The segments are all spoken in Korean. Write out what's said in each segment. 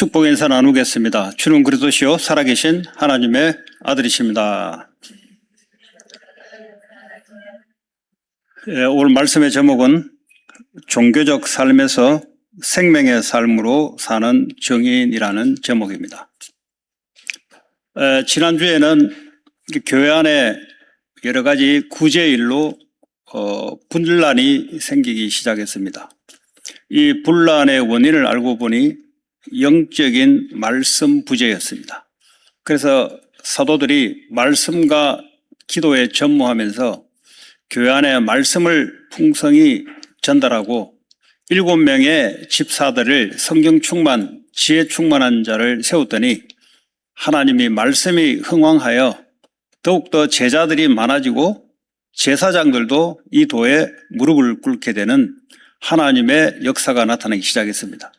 축복 인사 나누겠습니다. 주는 그리스도시요 살아계신 하나님의 아들이십니다. 오늘 말씀의 제목은 종교적 삶에서 생명의 삶으로 사는 정의인이라는 제목입니다. 지난주에는 교회 안에 여러 가지 구제일로 분란이 생기기 시작했습니다. 이 분란의 원인을 알고 보니 영적인 말씀 부재였습니다. 그래서 사도들이 말씀과 기도에 전무하면서 교회 안에 말씀을 풍성히 전달하고 7명의 집사들을 성경 충만, 지혜 충만한 자를 세웠더니 하나님이 말씀이 흥왕하여 더욱더 제자들이 많아지고 제사장들도 이 도에 무릎을 꿇게 되는 하나님의 역사가 나타나기 시작했습니다.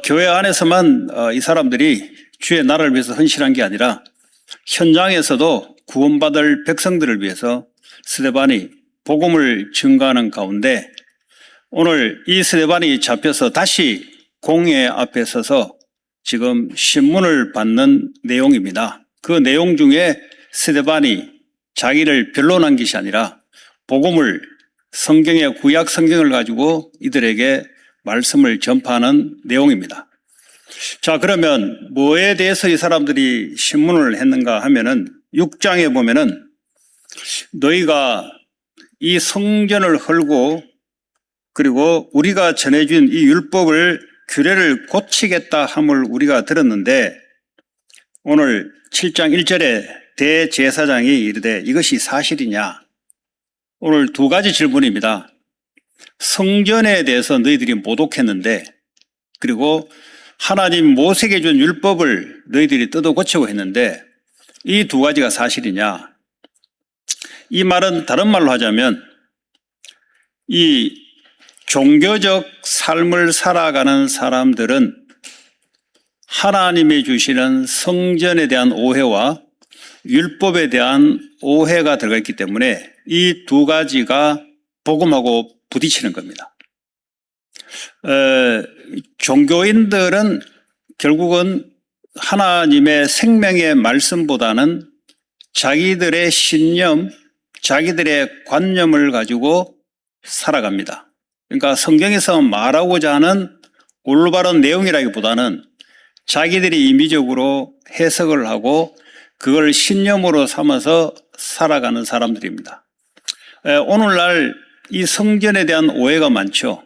교회 안에서만 이 사람들이 주의 나라를 위해서 헌신한 게 아니라 현장에서도 구원받을 백성들을 위해서 스데반이 복음을 증거하는 가운데 오늘 이 스데반이 잡혀서 다시 공회 앞에 서서 지금 신문을 받는 내용입니다. 그 내용 중에 스데반이 자기를 변론한 것이 아니라 복음을 성경의 구약 성경을 가지고 이들에게 말씀을 전파하는 내용입니다. 자, 그러면 뭐에 대해서 이 사람들이 신문을 했는가 하면은 6장에 보면은 너희가 이 성전을 헐고 그리고 우리가 전해준 이 율법을 규례를 고치겠다 함을 우리가 들었는데 오늘 7장 1절에 대제사장이 이르되 이것이 사실이냐? 오늘 두 가지 질문입니다. 성전에 대해서 너희들이 모독했는데 그리고 하나님 모세에게 준 율법을 너희들이 뜯어 고치고 했는데 이 두 가지가 사실이냐? 이 말은 다른 말로 하자면 이 종교적 삶을 살아가는 사람들은 하나님이 주시는 성전에 대한 오해와 율법에 대한 오해가 들어가 있기 때문에 이 두 가지가 복음하고 부딪히는 겁니다. 종교인들은 결국은 하나님의 생명의 말씀보다는 자기들의 신념, 자기들의 관념을 가지고 살아갑니다. 그러니까 성경에서 말하고자 하는 올바른 내용이라기보다는 자기들이 임의적으로 해석을 하고 그걸 신념으로 삼아서 살아가는 사람들입니다. 오늘날 이 성전에 대한 오해가 많죠.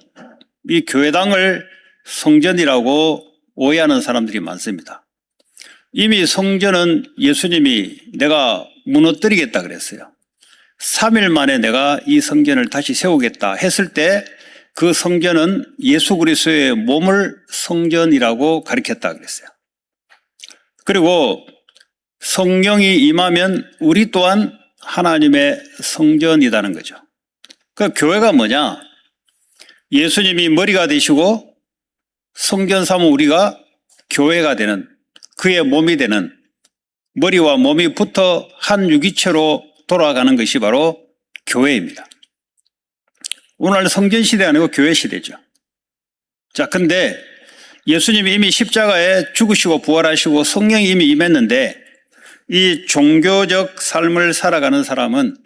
이 교회당을 성전이라고 오해하는 사람들이 많습니다. 이미 성전은 예수님이 내가 무너뜨리겠다 그랬어요. 3일 만에 내가 이 성전을 다시 세우겠다 했을 때 그 성전은 예수 그리스도의 몸을 성전이라고 가리켰다 그랬어요. 그리고 성령이 임하면 우리 또한 하나님의 성전이라는 거죠. 그 교회가 뭐냐? 예수님이 머리가 되시고 성전 삼은 우리가 교회가 되는 그의 몸이 되는 머리와 몸이 붙어 한 유기체로 돌아가는 것이 바로 교회입니다. 오늘 성전 시대 아니고 교회 시대죠. 자, 근데 예수님이 이미 십자가에 죽으시고 부활하시고 성령이 이미 임했는데 이 종교적 삶을 살아가는 사람은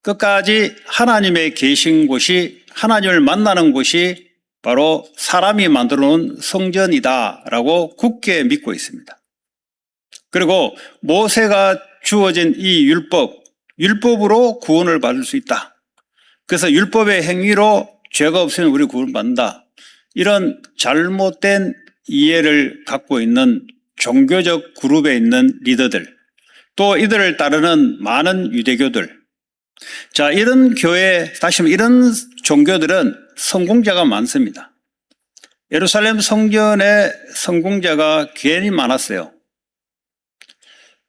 끝까지 하나님의 계신 곳이 하나님을 만나는 곳이 바로 사람이 만들어 놓은 성전이다라고 굳게 믿고 있습니다. 그리고 모세가 주어진 이 율법으로 구원을 받을 수 있다. 그래서 율법의 행위로 죄가 없으면 우리 구원받는다. 이런 잘못된 이해를 갖고 있는 종교적 그룹에 있는 리더들, 또 이들을 따르는 많은 유대교들. 자, 이런 교회, 다시 말해 이런 종교들은 성공자가 많습니다. 예루살렘 성전의 성공자가 괜히 많았어요.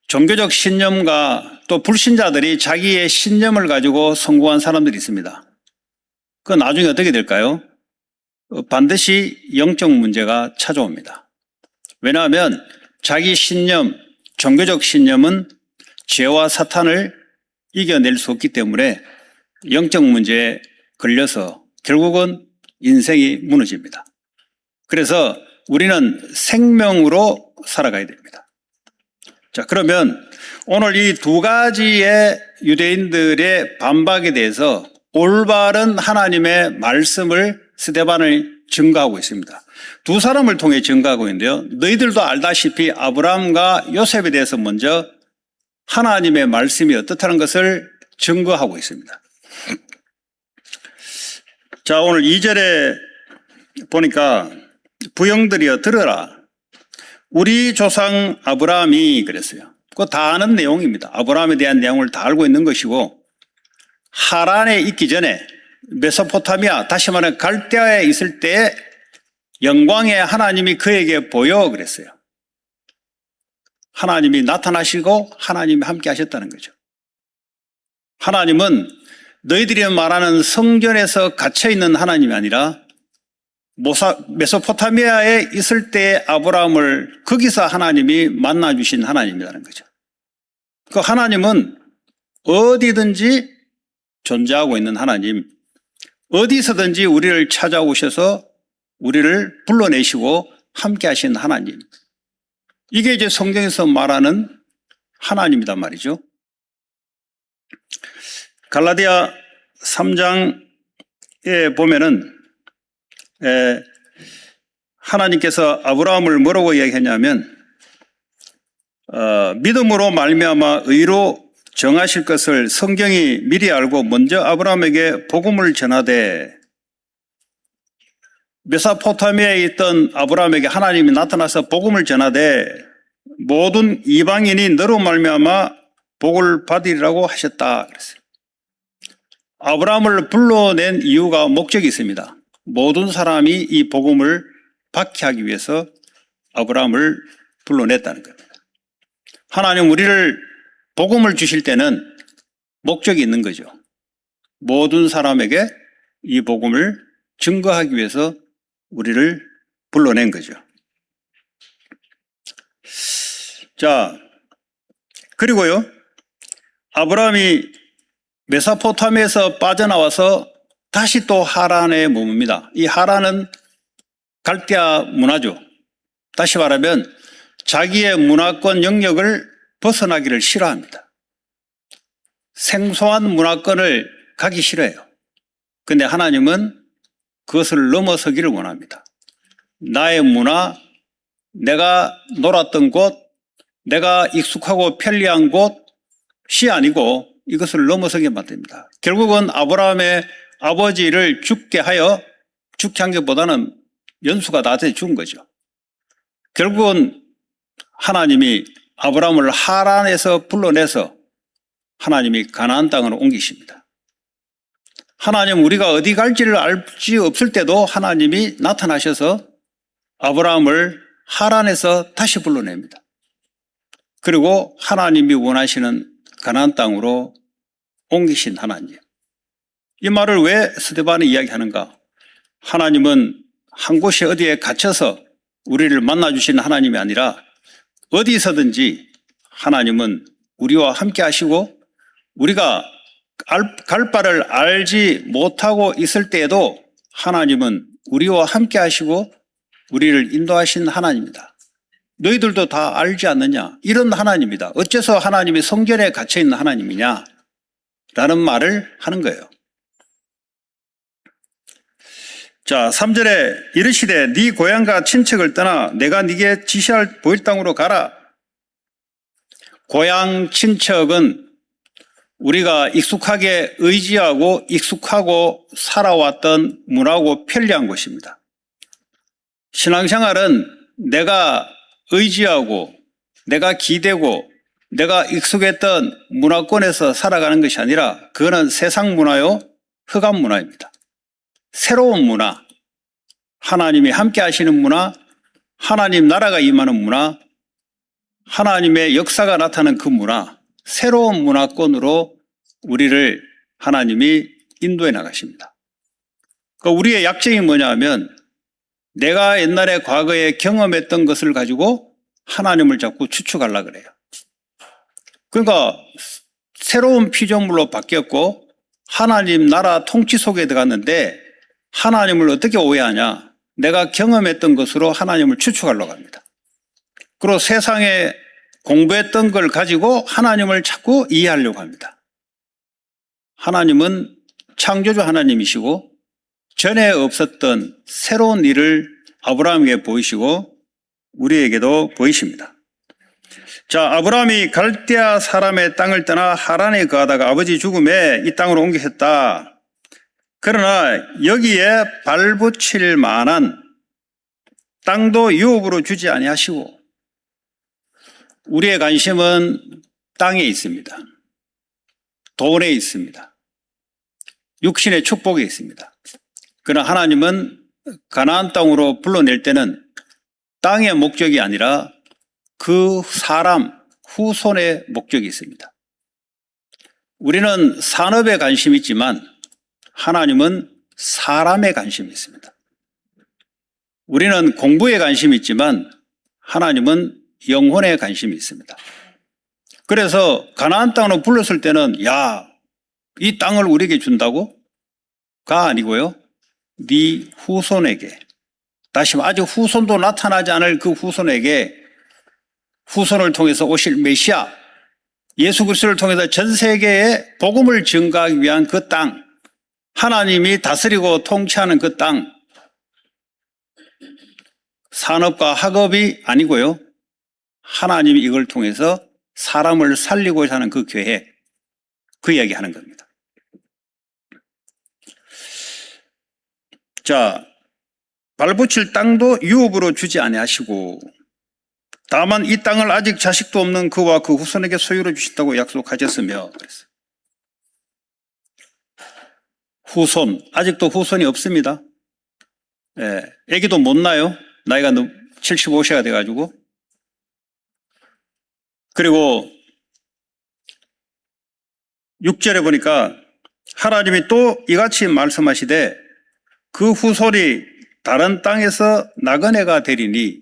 종교적 신념과 또 불신자들이 자기의 신념을 가지고 성공한 사람들이 있습니다. 그 나중에 어떻게 될까요? 반드시 영적 문제가 찾아옵니다. 왜냐하면 자기 신념, 종교적 신념은 죄와 사탄을 이겨낼 수 없기 때문에 영적 문제에 걸려서 결국은 인생이 무너집니다. 그래서 우리는 생명으로 살아가야 됩니다. 자, 그러면 오늘 이 두 가지의 유대인들의 반박에 대해서 올바른 하나님의 말씀을 스데반을 증거하고 있습니다. 두 사람을 통해 증거하고 있는데요. 너희들도 알다시피 아브라함과 요셉에 대해서 먼저 하나님의 말씀이 어떻다는 것을 증거하고 있습니다. 자, 오늘 2절에 보니까 부형들이여 들으라. 우리 조상 아브라함이 그랬어요. 그거 다 아는 내용입니다. 아브라함에 대한 내용을 다 알고 있는 것이고, 하란에 있기 전에 메소포타미아, 다시 말하면 갈대아에 있을 때 영광의 하나님이 그에게 보여 그랬어요. 하나님이 나타나시고 하나님이 함께 하셨다는 거죠. 하나님은 너희들이 말하는 성전에서 갇혀있는 하나님이 아니라 메소포타미아에 있을 때 아브라함을 거기서 하나님이 만나주신 하나님이라는 거죠. 그 하나님은 어디든지 존재하고 있는 하나님, 어디서든지 우리를 찾아오셔서 우리를 불러내시고 함께 하신 하나님. 이게 이제 성경에서 말하는 하나님이란 말이죠. 갈라디아 3장에 보면은 하나님께서 아브라함을 뭐라고 이야기했냐면 믿음으로 말미암아 의로 정하실 것을 성경이 미리 알고 먼저 아브라함에게 복음을 전하되, 메소포타미아에 있던 아브라함에게 하나님이 나타나서 복음을 전하되 모든 이방인이 너로 말미암아 복을 받으리라고 하셨다 그랬어요. 아브라함을 불러낸 이유가 목적이 있습니다. 모든 사람이 이 복음을 받게 하기 위해서 아브라함을 불러냈다는 겁니다. 하나님 우리를 복음을 주실 때는 목적이 있는 거죠. 모든 사람에게 이 복음을 증거하기 위해서 우리를 불러낸 거죠. 자, 그리고요, 아브라함이 메소포타미아에서 빠져나와서 다시 또 하란에 머뭅니다. 이 하란은 갈대아 문화죠. 다시 말하면 자기의 문화권 영역을 벗어나기를 싫어합니다. 생소한 문화권을 가기 싫어해요. 근데 하나님은 그것을 넘어서기를 원합니다. 나의 문화, 내가 놀았던 곳, 내가 익숙하고 편리한 곳이 아니고 이것을 넘어서게 만듭니다. 결국은 아브라함의 아버지를 죽게 한 것보다는 연수가 낮에 죽은 거죠. 결국은 하나님이 아브라함을 하란에서 불러내서 하나님이 가나안 땅으로 옮기십니다. 하나님 우리가 어디 갈지를 알 수 없을 때도 하나님이 나타나셔서 아브라함을 하란에서 다시 불러냅니다. 그리고 하나님이 원하시는 가나안 땅으로 옮기신 하나님. 이 말을 왜 스데반이 이야기하는가? 하나님은 한 곳에 어디에 갇혀서 우리를 만나주시는 하나님이 아니라 어디서든지 하나님은 우리와 함께 하시고 우리가 갈 바를 알지 못하고 있을 때에도 하나님은 우리와 함께 하시고 우리를 인도하신 하나님이다. 너희들도 다 알지 않느냐? 이런 하나님이다. 어째서 하나님이 성전에 갇혀있는 하나님이냐? 라는 말을 하는 거예요. 자, 3절에 이르시되 네 고향과 친척을 떠나 내가 네게 지시할 보일 땅으로 가라. 고향 친척은 우리가 익숙하게 의지하고 익숙하고 살아왔던 문화고 편리한 곳입니다. 신앙생활은 내가 의지하고 내가 기대고 내가 익숙했던 문화권에서 살아가는 것이 아니라 그거는 세상 문화요, 흑암 문화입니다. 새로운 문화, 하나님이 함께 하시는 문화, 하나님 나라가 임하는 문화, 하나님의 역사가 나타나는 그 문화, 새로운 문화권으로 우리를 하나님이 인도해 나가십니다. 그러니까 우리의 약점이 뭐냐 하면 내가 옛날에 과거에 경험했던 것을 가지고 하나님을 자꾸 추측하려고 그래요. 그러니까 새로운 피조물로 바뀌었고 하나님 나라 통치 속에 들어갔는데 하나님을 어떻게 오해하냐? 내가 경험했던 것으로 하나님을 추측하려고 합니다. 그리고 세상에 공부했던 걸 가지고 하나님을 자꾸 이해하려고 합니다. 하나님은 창조주 하나님이시고 전에 없었던 새로운 일을 아브라함에게 보이시고 우리에게도 보이십니다. 자, 아브라함이 갈대아 사람의 땅을 떠나 하란에 거하다가 아버지 죽음에 이 땅으로 옮겨졌다. 그러나 여기에 발붙일 만한 땅도 유업으로 주지 아니하시고 우리의 관심은 땅에 있습니다. 돈에 있습니다. 육신의 축복에 있습니다. 그러나 하나님은 가나안 땅으로 불러낼 때는 땅의 목적이 아니라 그 사람 후손의 목적이 있습니다. 우리는 산업에 관심이 있지만 하나님은 사람에 관심이 있습니다. 우리는 공부에 관심이 있지만 하나님은 영혼에 관심이 있습니다. 그래서 가나안 땅으로 불렀을 때는 야, 이 땅을 우리에게 준다고? 가 아니고요. 네 후손에게, 다시 말해 아직 후손도 나타나지 않을 그 후손에게, 후손을 통해서 오실 메시아 예수 그리스도를 통해서 전 세계에 복음을 증가하기 위한 그 땅, 하나님이 다스리고 통치하는 그 땅, 산업과 학업이 아니고요. 하나님이 이걸 통해서 사람을 살리고자 하는 그 계획, 그 이야기 하는 겁니다. 자, 발붙일 땅도 유업으로 주지 아니하시고 다만 이 땅을 아직 자식도 없는 그와 그 후손에게 소유로 주신다고 약속하셨으며, 그랬어요. 후손, 아직도 후손이 없습니다. 예, 아기도 못 낳아요. 나이가 75세가 돼가지고. 그리고 6절에 보니까 하나님이 또 이같이 말씀하시되 그 후손이 다른 땅에서 나그네가 되리니,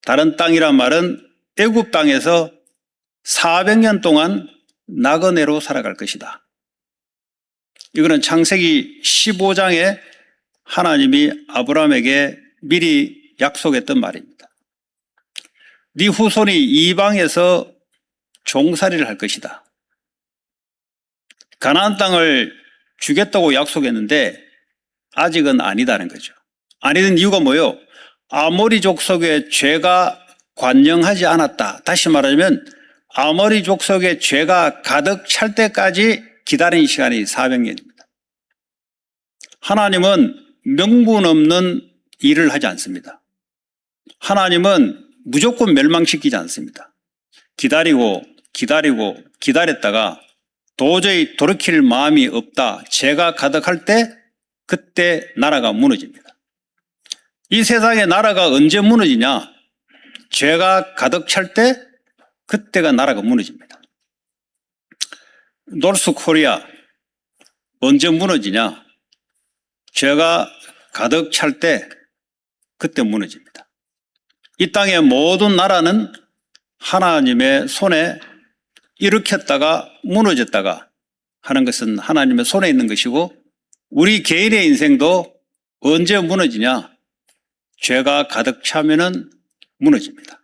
다른 땅이란 말은 애굽 땅에서 400년 동안 나그네로 살아갈 것이다. 이거는 창세기 15장에 하나님이 아브라함에게 미리 약속했던 말입니다. 네 후손이 이방에서 종살이를 할 것이다. 가나안 땅을 주겠다고 약속했는데 아직은 아니다는 거죠. 아니던 이유가 뭐예요? 아모리 족속의 죄가 관영하지 않았다. 다시 말하자면 아모리 족속의 죄가 가득 찰 때까지 기다린 시간이 400년입니다. 하나님은 명분 없는 일을 하지 않습니다. 하나님은 무조건 멸망시키지 않습니다. 기다렸다가 도저히 돌이킬 마음이 없다. 죄가 가득할 때 그때 나라가 무너집니다. 이 세상의 나라가 언제 무너지냐? 죄가 가득 찰 때 그때가 나라가 무너집니다. 노스 코리아 언제 무너지냐? 죄가 가득 찰 때 그때 무너집니다. 이 땅의 모든 나라는 하나님의 손에 일으켰다가 무너졌다가 하는 것은 하나님의 손에 있는 것이고, 우리 개인의 인생도 언제 무너지냐? 죄가 가득 차면은 무너집니다.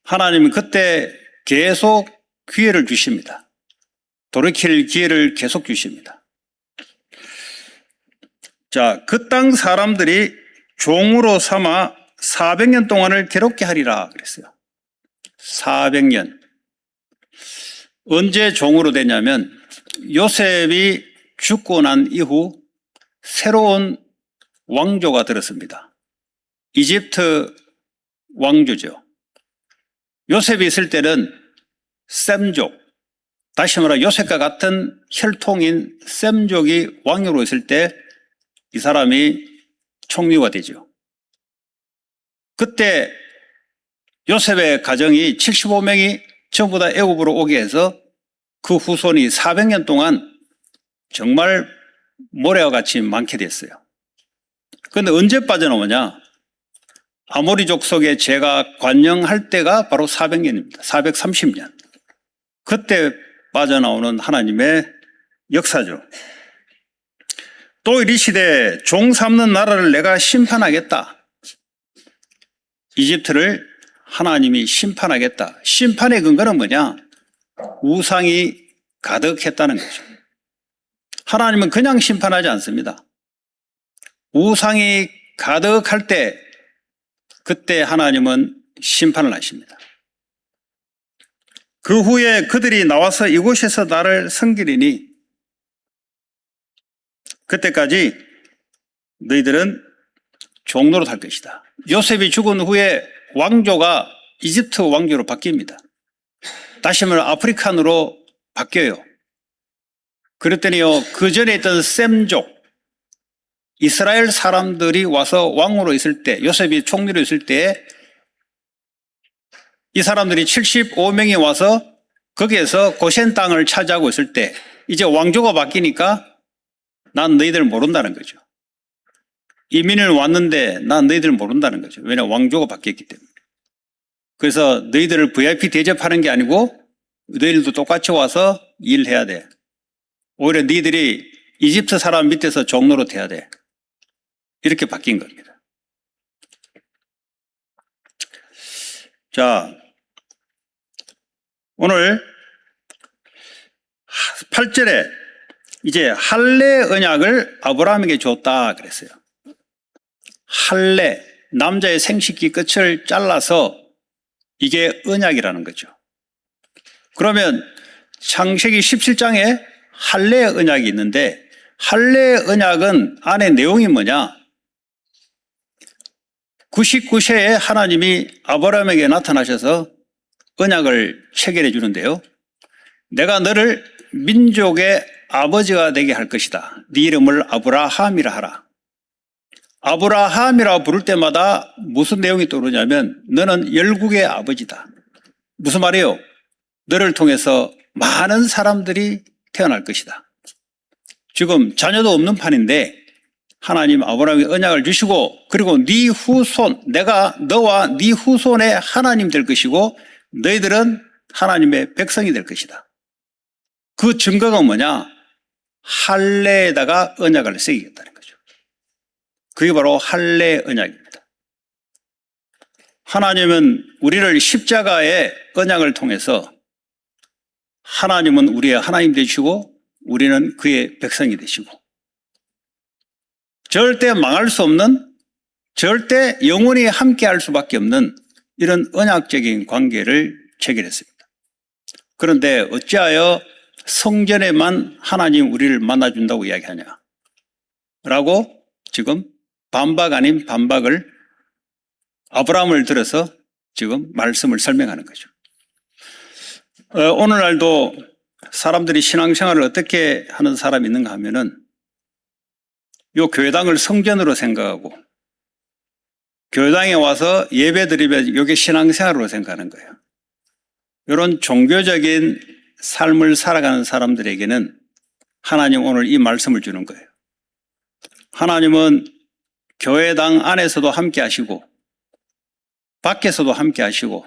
하나님은 그때 계속 기회를 주십니다. 돌이킬 기회를 계속 주십니다. 자, 그 땅 사람들이 종으로 삼아 400년 동안을 괴롭게 하리라 그랬어요. 400년. 언제 종으로 되냐면 요셉이 죽고 난 이후 새로운 왕조가 들었습니다. 이집트 왕조죠. 요셉이 있을 때는 셈족, 다시 말해 요셉과 같은 혈통인 셈족이 왕으로 있을 때 이 사람이 총리가 되죠. 그때 요셉의 가정이 75명이 전부 다 애굽으로 오게 해서 그 후손이 400년 동안 정말 모래와 같이 많게 됐어요. 그런데 언제 빠져나오냐? 아모리 족속의 죄가 관영할 때가 바로 400년입니다. 430년. 그때 빠져나오는 하나님의 역사죠. 또 이르시되 종 삼는 나라를 내가 심판하겠다. 이집트를 하나님이 심판하겠다. 심판의 근거는 뭐냐? 우상이 가득했다는 거죠. 하나님은 그냥 심판하지 않습니다. 우상이 가득할 때 그때 하나님은 심판을 하십니다. 그 후에 그들이 나와서 이곳에서 나를 섬기리니 그때까지 너희들은 종노릇 할 것이다. 요셉이 죽은 후에 왕조가 이집트 왕조로 바뀝니다. 다시 말해 아프리칸으로 바뀌어요. 그랬더니요, 그 전에 있던 셈족, 이스라엘 사람들이 와서 왕으로 있을 때, 요셉이 총리로 있을 때, 이 사람들이 75명이 와서 거기에서 고센 땅을 차지하고 있을 때, 이제 왕조가 바뀌니까 난 너희들 모른다는 거죠. 이민을 왔는데 난 너희들 모른다는 거죠. 왜냐, 왕조가 바뀌었기 때문에. 그래서 너희들을 VIP 대접하는 게 아니고 너희들도 똑같이 와서 일해야 돼. 오히려 너희들이 이집트 사람 밑에서 종노릇 해야 돼. 이렇게 바뀐 겁니다. 자, 오늘 8절에 이제 할례 언약을 아브라함에게 줬다 그랬어요. 할례, 남자의 생식기 끝을 잘라서 이게 언약이라는 거죠. 그러면 창세기 17장에 할례 언약이 있는데 할례 언약은 안에 내용이 뭐냐? 99세에 하나님이 아브라함에게 나타나셔서 언약을 체결해 주는데요. 내가 너를 민족의 아버지가 되게 할 것이다. 네 이름을 아브라함이라 하라. 아브라함이라 부를 때마다 무슨 내용이 떠오르냐면 너는 열국의 아버지다. 무슨 말이에요? 너를 통해서 많은 사람들이 태어날 것이다. 지금 자녀도 없는 판인데 하나님 아브라함에게 언약을 주시고 그리고 네 후손, 내가 너와 네 후손의 하나님 될 것이고 너희들은 하나님의 백성이 될 것이다. 그 증거가 뭐냐? 할례에다가 언약을 새기겠다는 거죠. 그게 바로 할례 언약입니다. 하나님은 우리를 십자가의 언약을 통해서 하나님은 우리의 하나님 되시고 우리는 그의 백성이 되시고 절대 망할 수 없는, 절대 영원히 함께할 수밖에 없는 이런 언약적인 관계를 체결했습니다. 그런데 어찌하여 성전에만 하나님 우리를 만나준다고 이야기하냐 라고 지금 반박 아닌 반박을 아브라함을 들어서 지금 말씀을 설명하는 거죠. 오늘날도 사람들이 신앙생활을 어떻게 하는 사람이 있는가 하면은 요 교회당을 성전으로 생각하고 교회당에 와서 예배 드리면 이게 신앙생활으로 생각하는 거예요. 이런 종교적인 삶을 살아가는 사람들에게는 하나님 오늘 이 말씀을 주는 거예요. 하나님은 교회당 안에서도 함께 하시고 밖에서도 함께 하시고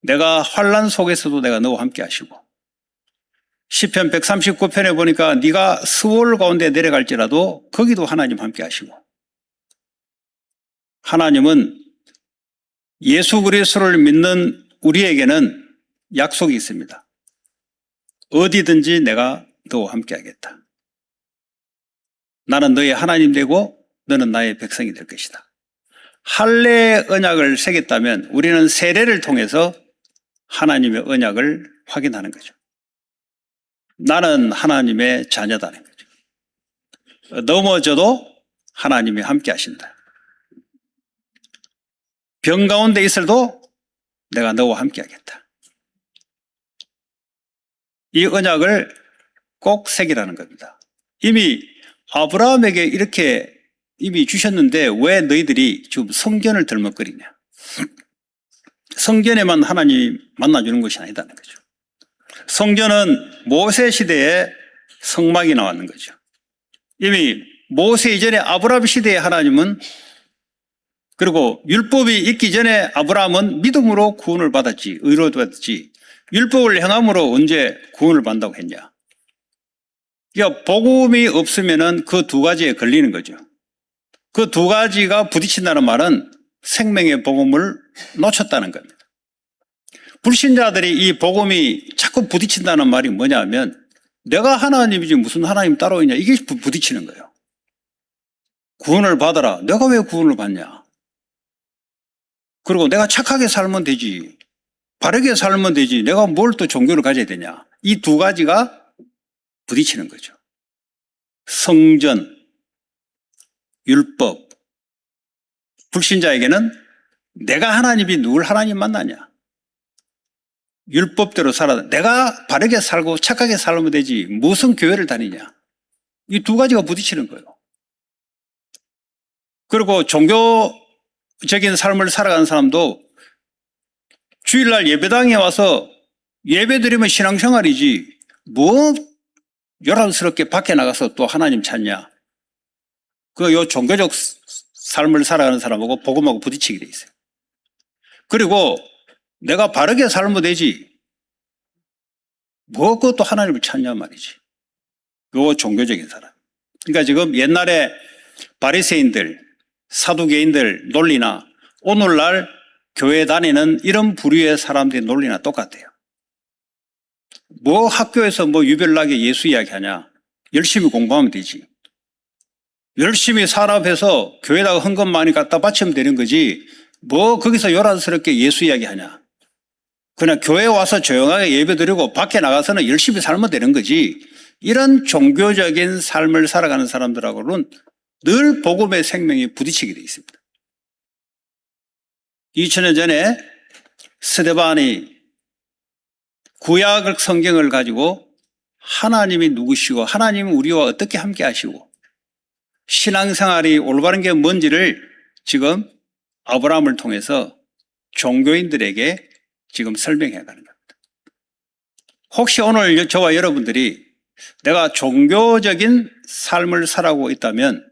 내가 환난 속에서도 내가 너와 함께 하시고 시편 139편에 보니까 네가 스올 가운데 내려갈지라도 거기도 하나님 함께 하시고 하나님은 예수 그리스도를 믿는 우리에게는 약속이 있습니다. 어디든지 내가 너와 함께 하겠다. 나는 너의 하나님 되고 너는 나의 백성이 될 것이다. 할례 언약을 새겼다면 우리는 세례를 통해서 하나님의 언약을 확인하는 거죠. 나는 하나님의 자녀다는 거죠. 넘어져도 하나님이 함께 하신다. 병 가운데 있어도 내가 너와 함께 하겠다. 이 언약을 꼭 새기라는 겁니다. 이미 아브라함에게 이렇게 이미 주셨는데 왜 너희들이 지금 성전을 들먹거리냐? 성전에만 하나님 만나주는 것이 아니다는 거죠. 성전은 모세 시대에 성막이 나왔는 거죠. 이미 모세 이전에 아브라함 시대에 하나님은 그리고 율법이 있기 전에 아브라함은 믿음으로 구원을 받았지, 의로 받았지 율법을 행함으로 언제 구원을 받는다고 했냐? 그러니까 복음이 없으면은 그 두 가지에 걸리는 거죠. 그 두 가지가 부딪힌다는 말은 생명의 복음을 놓쳤다는 겁니다. 불신자들이 이 복음이 자꾸 부딪힌다는 말이 뭐냐면 내가 하나님이지 무슨 하나님 따로 있냐 이게 부딪히는 거예요. 구원을 받아라. 내가 왜 구원을 받냐. 그리고 내가 착하게 살면 되지. 바르게 살면 되지. 내가 뭘 또 종교를 가져야 되냐. 이 두 가지가 부딪히는 거죠. 성전, 율법. 불신자에게는 내가 하나님이 누굴 하나님 만나냐. 율법대로 살아야 내가 바르게 살고 착하게 살면 되지. 무슨 교회를 다니냐. 이 두 가지가 부딪히는 거예요. 그리고 종교적인 삶을 살아가는 사람도 주일날 예배당에 와서 예배드리면 신앙생활이지 뭐 요란스럽게 밖에 나가서 또 하나님 찾냐. 요 종교적 삶을 살아가는 사람하고 복음하고 부딪히게 돼 있어요. 그리고 내가 바르게 살면 되지 뭐 그것도 하나님을 찾냐 말이지. 요 종교적인 사람. 그러니까 지금 옛날에 바리새인들, 사두개인들 논리나 오늘날 교회 다니는 이런 부류의 사람들의 논리나 똑같아요. 뭐 학교에서 뭐 유별나게 예수 이야기하냐. 열심히 공부하면 되지. 열심히 산업해서 교회다가 헌금 많이 갖다 바치면 되는 거지. 뭐 거기서 요란스럽게 예수 이야기하냐. 그냥 교회 와서 조용하게 예배드리고 밖에 나가서는 열심히 살면 되는 거지. 이런 종교적인 삶을 살아가는 사람들하고는 늘 복음의 생명이 부딪히게 돼 있습니다. 2000년 전에 스데반이 구약 성경을 가지고 하나님이 누구시고 하나님은 우리와 어떻게 함께 하시고 신앙생활이 올바른 게 뭔지를 지금 아브라함을 통해서 종교인들에게 지금 설명해 가는 겁니다. 혹시 오늘 저와 여러분들이 내가 종교적인 삶을 살아가고 있다면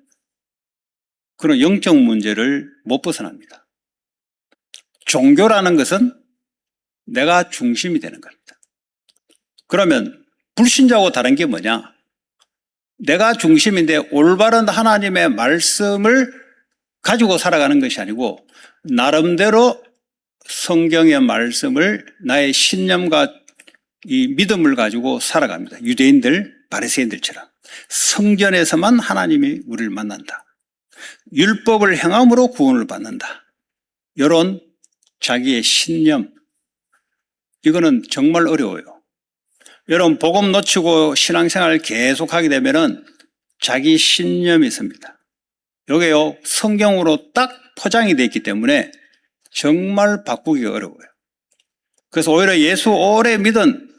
그런 영적 문제를 못 벗어납니다. 종교라는 것은 내가 중심이 되는 겁니다. 그러면 불신자하고 다른 게 뭐냐? 내가 중심인데 올바른 하나님의 말씀을 가지고 살아가는 것이 아니고 나름대로 성경의 말씀을 나의 신념과 이 믿음을 가지고 살아갑니다. 유대인들, 바리새인들처럼 성전에서만 하나님이 우리를 만난다. 율법을 행함으로 구원을 받는다. 이런 자기의 신념, 이거는 정말 어려워요. 여러분 복음 놓치고 신앙생활을 계속하게 되면은 자기 신념이 있습니다. 이게요 성경으로 딱 포장이 되어 있기 때문에 정말 바꾸기가 어려워요. 그래서 오히려 예수 오래 믿은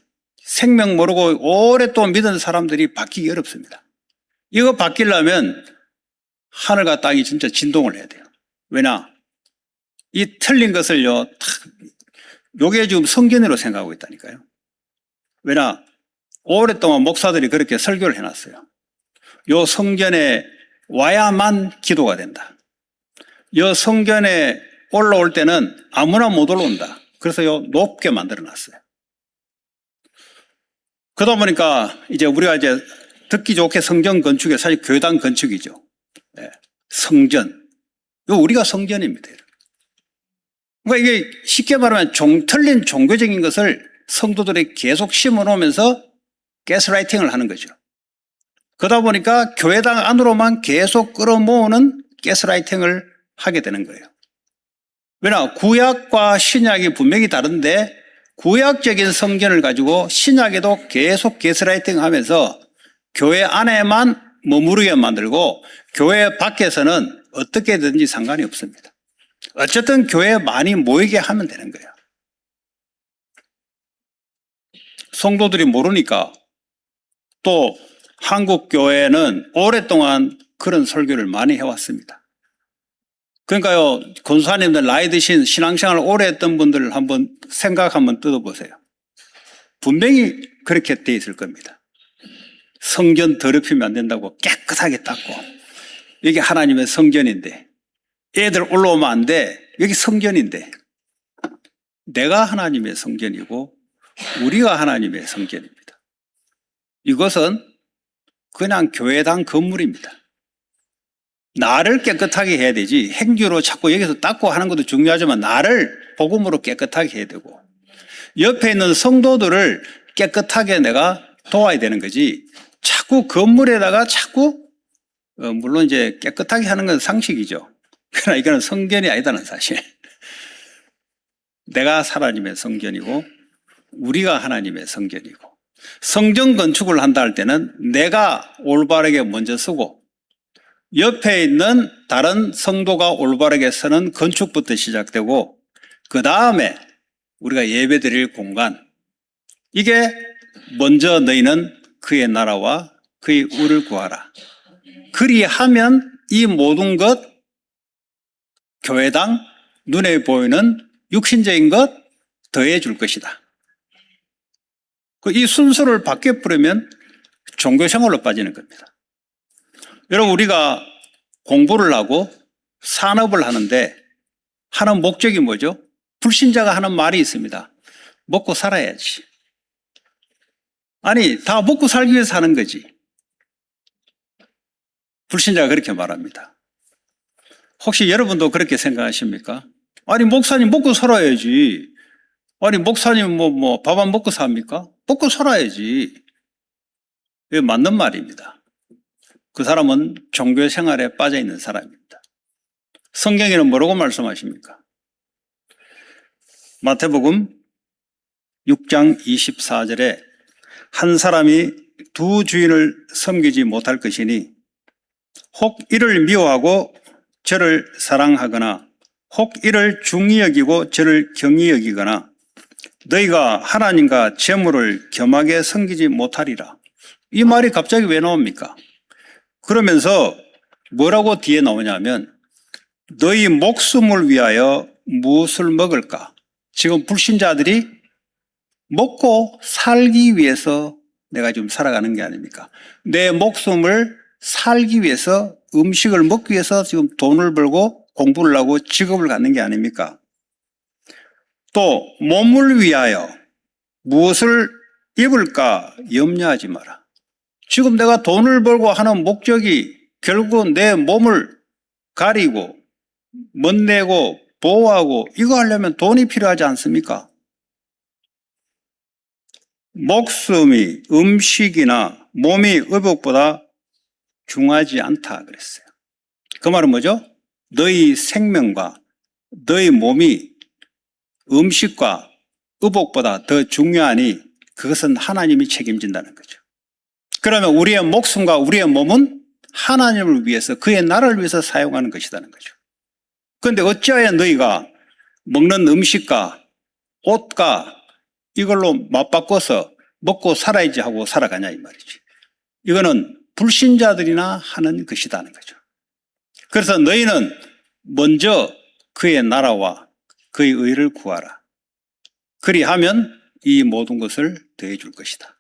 생명 모르고 오랫동안 믿은 사람들이 바뀌기 어렵습니다. 이거 바뀌려면 하늘과 땅이 진짜 진동을 해야 돼요. 왜냐? 이 틀린 것을요 요게 지금 성견으로 생각하고 있다니까요. 왜냐? 오랫동안 목사들이 그렇게 설교를 해놨어요. 요 성전에 와야만 기도가 된다. 요 성전에 올라올 때는 아무나 못 올라온다. 그래서 요 높게 만들어놨어요. 그러다 보니까 이제 우리가 이제 듣기 좋게 성전 건축이 사실 교회당 건축이죠. 네. 성전. 요 우리가 성전입니다. 그러니까 이게 쉽게 말하면 틀린 종교적인 것을 성도들이 계속 심어놓으면서 가스라이팅을 하는 거죠. 그러다 보니까 교회당 안으로만 계속 끌어모으는 가스라이팅을 하게 되는 거예요. 왜냐? 구약과 신약이 분명히 다른데 구약적인 성경을 가지고 신약에도 계속 가스라이팅 하면서 교회 안에만 머무르게 만들고 교회 밖에서는 어떻게든지 상관이 없습니다. 어쨌든 교회에 많이 모이게 하면 되는 거예요. 성도들이 모르니까 또 한국 교회는 오랫동안 그런 설교를 많이 해왔습니다. 그러니까요, 권사님들 나이 드신 신앙생활 오래 했던 분들 한번 생각 한번 뜯어보세요. 분명히 그렇게 돼 있을 겁니다. 성전 더럽히면 안 된다고 깨끗하게 닦고 여기 하나님의 성전인데 애들 올라오면 안 돼. 여기 성전인데 내가 하나님의 성전이고 우리가 하나님의 성전입니다. 이것은 그냥 교회당 건물입니다. 나를 깨끗하게 해야 되지, 행주로 자꾸 여기서 닦고 하는 것도 중요하지만 나를 복음으로 깨끗하게 해야 되고, 옆에 있는 성도들을 깨끗하게 내가 도와야 되는 거지, 자꾸 건물에다가 자꾸 물론 이제 깨끗하게 하는 건 상식이죠. 그러나 이거는 성전이 아니다는 사실. 내가 하나님의 성전이고 우리가 하나님의 성전이고, 성전 건축을 한다 할 때는 내가 올바르게 먼저 서고 옆에 있는 다른 성도가 올바르게 서는 건축부터 시작되고, 그 다음에 우리가 예배드릴 공간, 이게 먼저 너희는 그의 나라와 그의 의를 구하라. 그리하면 이 모든 것, 교회당 눈에 보이는 육신적인 것 더해 줄 것이다. 이 순서를 바뀌어버리면 종교생활로 빠지는 겁니다. 여러분, 우리가 공부를 하고 산업을 하는데 하는 목적이 뭐죠? 불신자가 하는 말이 있습니다. 먹고 살아야지. 아니, 다 먹고 살기 위해서 하는 거지. 불신자가 그렇게 말합니다. 혹시 여러분도 그렇게 생각하십니까? 아니, 목사님 먹고 살아야지. 아니, 목사님 밥 안 먹고 삽니까? 먹고 살아야지. 이게 맞는 말입니다. 그 사람은 종교 생활에 빠져 있는 사람입니다. 성경에는 뭐라고 말씀하십니까? 마태복음 6장 24절에 한 사람이 두 주인을 섬기지 못할 것이니 혹 이를 미워하고 저를 사랑하거나 혹 이를 중히 여기고 저를 경히 여기거나 너희가 하나님과 재물을 겸하게 섬기지 못하리라. 이 말이 갑자기 왜 나옵니까? 그러면서 뭐라고 뒤에 나오냐면 너희 목숨을 위하여 무엇을 먹을까? 지금 불신자들이 먹고 살기 위해서 내가 지금 살아가는 게 아닙니까? 내 목숨을 살기 위해서, 음식을 먹기 위해서 지금 돈을 벌고 공부를 하고 직업을 갖는 게 아닙니까? 또 몸을 위하여 무엇을 입을까 염려하지 마라. 지금 내가 돈을 벌고 하는 목적이 결국 내 몸을 가리고 멋내고 보호하고 이거 하려면 돈이 필요하지 않습니까? 목숨이 음식이나 몸이 의복보다 중요하지 않다 그랬어요. 그 말은 뭐죠? 너희 생명과 너희 몸이 음식과 의복보다 더 중요하니 그것은 하나님이 책임진다는 거죠. 그러면 우리의 목숨과 우리의 몸은 하나님을 위해서, 그의 나라를 위해서 사용하는 것이라는 거죠. 그런데 어찌하여 너희가 먹는 음식과 옷과 이걸로 맞바꿔서 먹고 살아야지 하고 살아가냐 이 말이지. 이거는 불신자들이나 하는 것이라는 거죠. 그래서 너희는 먼저 그의 나라와 그의 의를 구하라. 그리하면 이 모든 것을 더해 줄 것이다.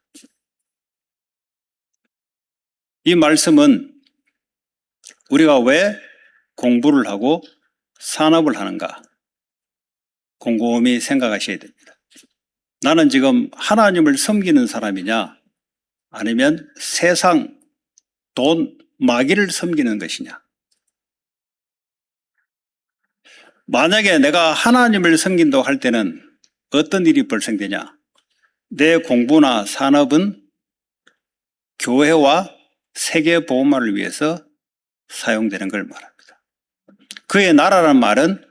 이 말씀은 우리가 왜 공부를 하고 산업을 하는가 곰곰이 생각하셔야 됩니다. 나는 지금 하나님을 섬기는 사람이냐 아니면 세상, 돈, 마귀를 섬기는 것이냐. 만약에 내가 하나님을 섬긴다고 할 때는 어떤 일이 발생되냐. 내 공부나 산업은 교회와 세계보험화를 위해서 사용되는 걸 말합니다. 그의 나라란 말은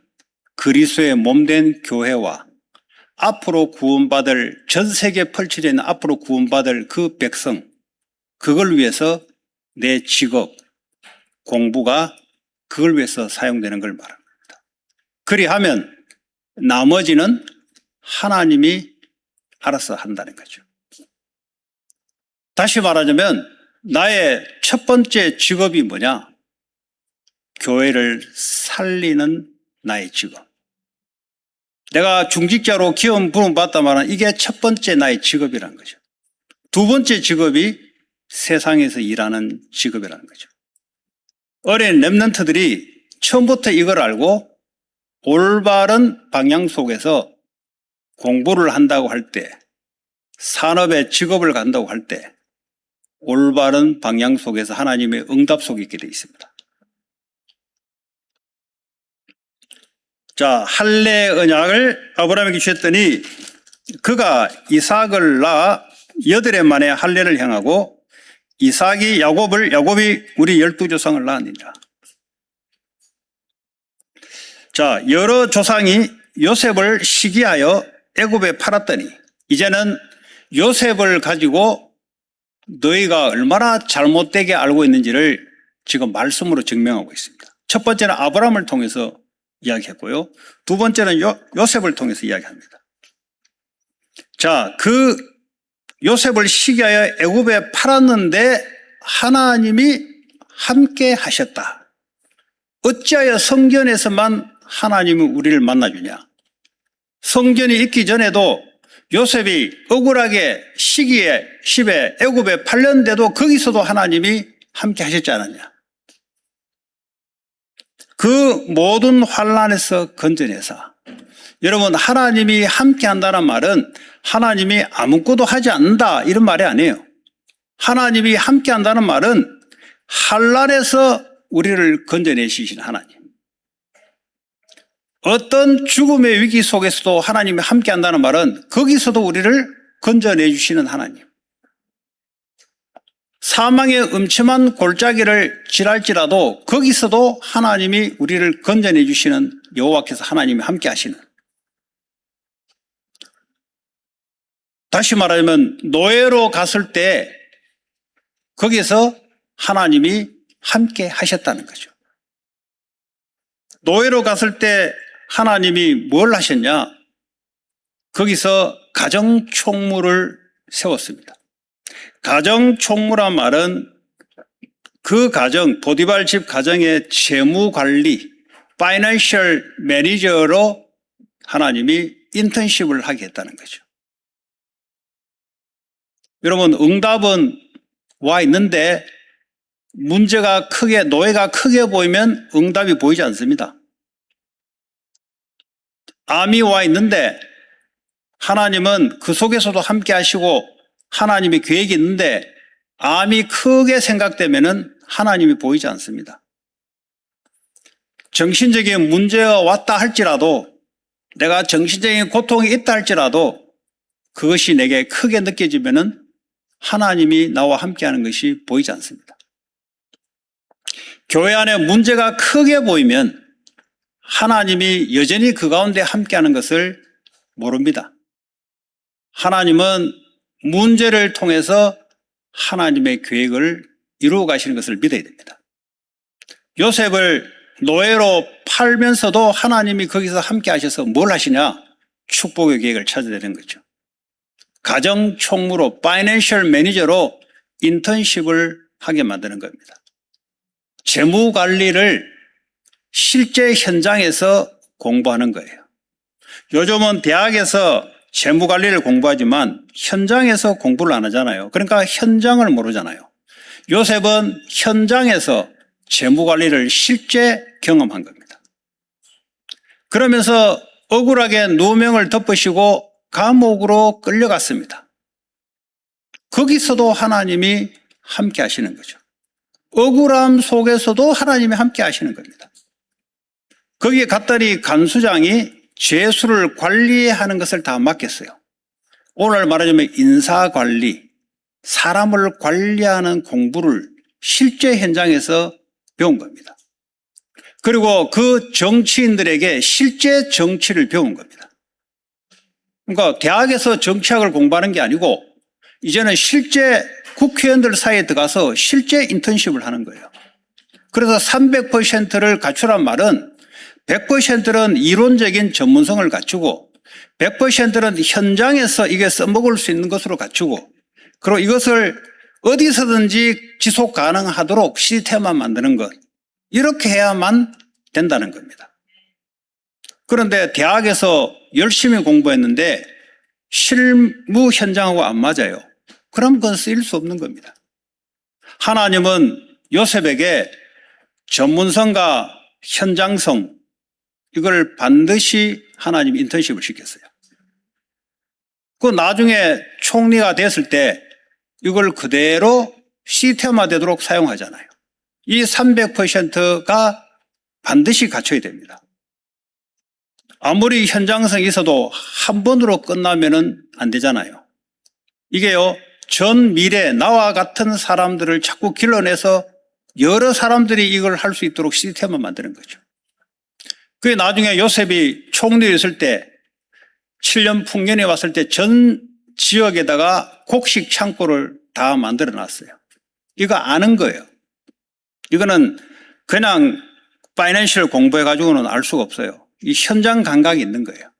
그리스도의 몸된 교회와 앞으로 구원받을, 전 세계에 펼쳐져 있는 앞으로 구원받을 그 백성, 그걸 위해서 내 직업, 공부가 그걸 위해서 사용되는 걸 말합니다. 그리하면 나머지는 하나님이 알아서 한다는 거죠. 다시 말하자면 나의 첫 번째 직업이 뭐냐? 교회를 살리는 나의 직업. 내가 중직자로 기업 부름받다마는 이게 첫 번째 나의 직업이라는 거죠. 두 번째 직업이 세상에서 일하는 직업이라는 거죠. 어린 렘넌트들이 처음부터 이걸 알고 올바른 방향 속에서 공부를 한다고 할 때, 산업의 직업을 간다고 할 때 올바른 방향 속에서 하나님의 응답 속에 있게 되어 있습니다. 자, 할례 언약을 아브라함에게 주셨더니 그가 이삭을 낳아 8해 만에 할례를 행하고 이삭이 야곱이 우리 12조상을 낳았느니라. 자, 여러 조상이 요셉을 시기하여 애굽에 팔았더니 이제는 요셉을 가지고 너희가 얼마나 잘못되게 알고 있는지를 지금 말씀으로 증명하고 있습니다. 첫 번째는 아브라함을 통해서 이야기했고요. 두 번째는 요셉을 통해서 이야기합니다. 자, 그 요셉을 시기하여 애굽에 팔았는데 하나님이 함께 하셨다. 어찌하여 성전에서만 하나님이 우리를 만나주냐? 성전이 있기 전에도 요셉이 억울하게 시기에 10에 애굽에 팔렸는데도 거기서도 하나님이 함께 하셨지 않았냐? 그 모든 환난에서 건져내사. 여러분, 하나님이 함께 한다는 말은 하나님이 아무것도 하지 않는다 이런 말이 아니에요. 하나님이 함께 한다는 말은 환난에서 우리를 건져내시신 하나님. 어떤 죽음의 위기 속에서도 하나님이 함께 한다는 말은 거기서도 우리를 건져내주시는 하나님. 사망의 음침한 골짜기를 지날지라도 거기서도 하나님이 우리를 건져내주시는 여호와께서 하나님이 함께 하시는. 다시 말하면 노예로 갔을 때 거기서 하나님이 함께 하셨다는 거죠. 노예로 갔을 때 하나님이 뭘 하셨냐? 거기서 가정총무를 세웠습니다. 가정총무란 말은 그 가정, 보디발 집 가정의 재무관리, 파이낸셜 매니저로 하나님이 인턴십을 하게 했다는 거죠. 여러분, 응답은 와 있는데 문제가 크게, 노예가 크게 보이면 응답이 보이지 않습니다. 암이 와 있는데 하나님은 그 속에서도 함께 하시고 하나님의 계획이 있는데 암이 크게 생각되면은 하나님이 보이지 않습니다. 정신적인 문제가 왔다 할지라도 내가 정신적인 고통이 있다 할지라도 그것이 내게 크게 느껴지면은 하나님이 나와 함께하는 것이 보이지 않습니다. 교회 안에 문제가 크게 보이면 하나님이 여전히 그 가운데 함께하는 것을 모릅니다. 하나님은 문제를 통해서 하나님의 계획을 이루어 가시는 것을 믿어야 됩니다. 요셉을 노예로 팔면서도 하나님이 거기서 함께 하셔서 뭘 하시냐? 축복의 계획을 찾아야 되는 거죠. 가정총무로, 파이낸셜 매니저로 인턴십을 하게 만드는 겁니다. 재무관리를 실제 현장에서 공부하는 거예요. 요즘은 대학에서 재무관리를 공부하지만 현장에서 공부를 안 하잖아요. 그러니까 현장을 모르잖아요. 요셉은 현장에서 재무관리를 실제 경험한 겁니다. 그러면서 억울하게 누명을 덮으시고 감옥으로 끌려갔습니다. 거기서도 하나님이 함께 하시는 거죠. 억울함 속에서도 하나님이 함께 하시는 겁니다. 거기에 갔더니 간수장이 죄수를 관리하는 것을 다 맡겼어요. 오늘 말하자면 인사관리, 사람을 관리하는 공부를 실제 현장에서 배운 겁니다. 그리고 그 정치인들에게 실제 정치를 배운 겁니다. 그러니까 대학에서 정치학을 공부하는 게 아니고 이제는 실제 국회의원들 사이에 들어가서 실제 인턴십을 하는 거예요. 그래서 300%를 갖추란 말은 100%는 이론적인 전문성을 갖추고 100%는 현장에서 이게 써먹을 수 있는 것으로 갖추고 그리고 이것을 어디서든지 지속 가능하도록 시스템만 만드는 것, 이렇게 해야만 된다는 겁니다. 그런데 대학에서 열심히 공부했는데 실무 현장하고 안 맞아요. 그럼 그건 쓰일 수 없는 겁니다. 하나님은 요셉에게 전문성과 현장성, 이걸 반드시 하나님 인턴십을 시켰어요. 그 나중에 총리가 됐을 때 이걸 그대로 시스템화되도록 사용하잖아요. 이 300%가 반드시 갖춰야 됩니다. 아무리 현장성이 있어도 한 번으로 끝나면은 안 되잖아요. 이게요, 전 미래 나와 같은 사람들을 자꾸 길러내서 여러 사람들이 이걸 할 수 있도록 시스템을 만드는 거죠. 그게 나중에 요셉이 총리였을 때 7년 풍년이 왔을 때 전 지역에다가 곡식 창고를 다 만들어 놨어요. 이거 아는 거예요. 이거는 그냥 파이낸셜 공부해가지고는 알 수가 없어요. 이 현장 감각이 있는 거예요.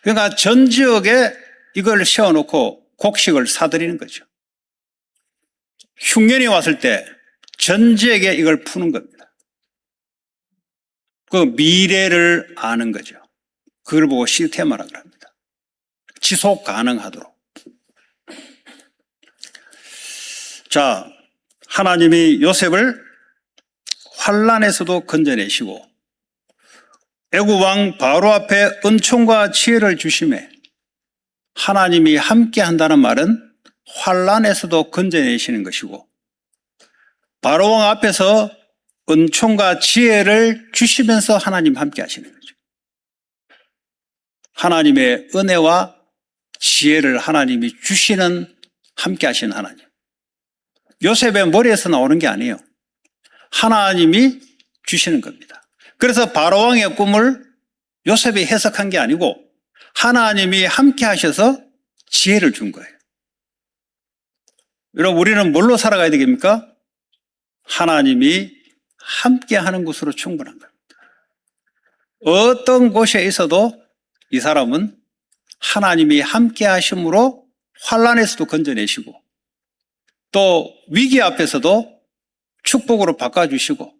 그러니까 전 지역에 이걸 세워놓고 곡식을 사들이는 거죠. 흉년이 왔을 때 전 지역에 이걸 푸는 겁니다. 그 미래를 아는 거죠. 그걸 보고 시스템화라고 합니다. 지속 가능하도록. 자, 하나님이 요셉을 환란에서도 건져내시고 애굽 왕 바로 앞에 은총과 지혜를 주심에 하나님이 함께 한다는 말은 환란에서도 건져내시는 것이고 바로 왕 앞에서 은총과 지혜를 주시면서 하나님 함께 하시는 거죠. 하나님의 은혜와 지혜를 하나님이 주시는 함께 하시는 하나님. 요셉의 머리에서 나오는 게 아니에요. 하나님이 주시는 겁니다. 그래서 바로왕의 꿈을 요셉이 해석한 게 아니고 하나님이 함께 하셔서 지혜를 준 거예요. 여러분, 우리는 뭘로 살아가야 되겠습니까? 하나님이 함께 하는 곳으로 충분한 겁니다. 어떤 곳에 있어도 이 사람은 하나님이 함께 하심으로 환란에서도 건져내시고 또 위기 앞에서도 축복으로 바꿔주시고